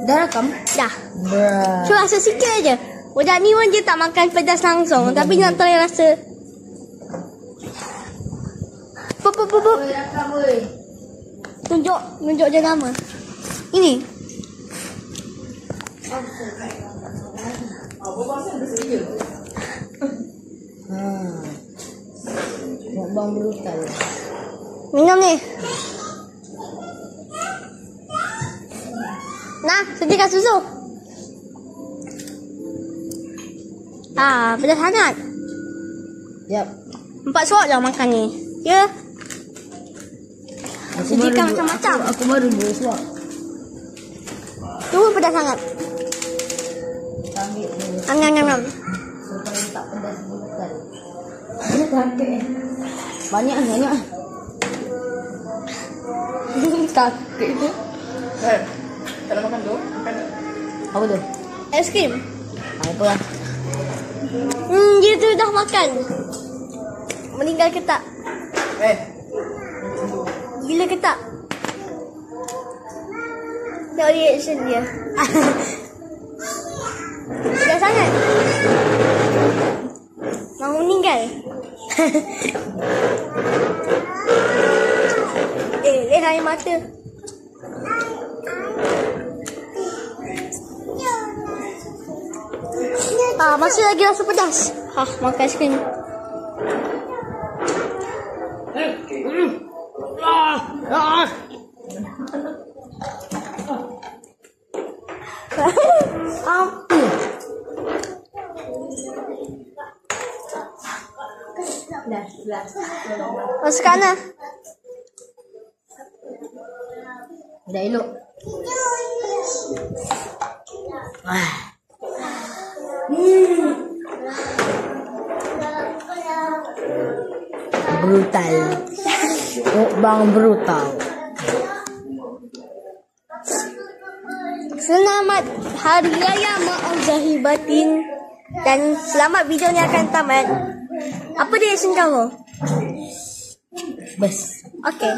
Dah rakam? Dah. Bruh. Cuma rasa sikit aja. Budak ni pun dia tak makan pedas langsung. Tapi nak tahu yang rasa. Pup. Tunjuk je nama. Ini. Bang brutal. Minum ni. Nah, sediakan susu. Pedas sangat. Yap. 4 suap dah makan ni. Ya. Sediakan macam-macam. Aku baru 2 suap. Tu pedas sangat. Ambil dulu. Ngam. Supaya tak pedas brutal. Ini kakek. Banyak. Kakek tu. Kalau makan tu, makan. Apa tu? Es krim. Apa lah? Dia tu dah makan. Meninggal ke tak? Gila ke tak? Tengok reaction dia. Pedas sangat. Mau meninggal. Lihat air mata. Masih lagi rasa pedas. Makan es krim. Masuk kanan. Dah elok. Brutal. Bang brutal. Selamat Hari Raya Maaf Zahir Batin. Dan selamat video ni akan tamat. Apa reaction kamu? Best. Okay.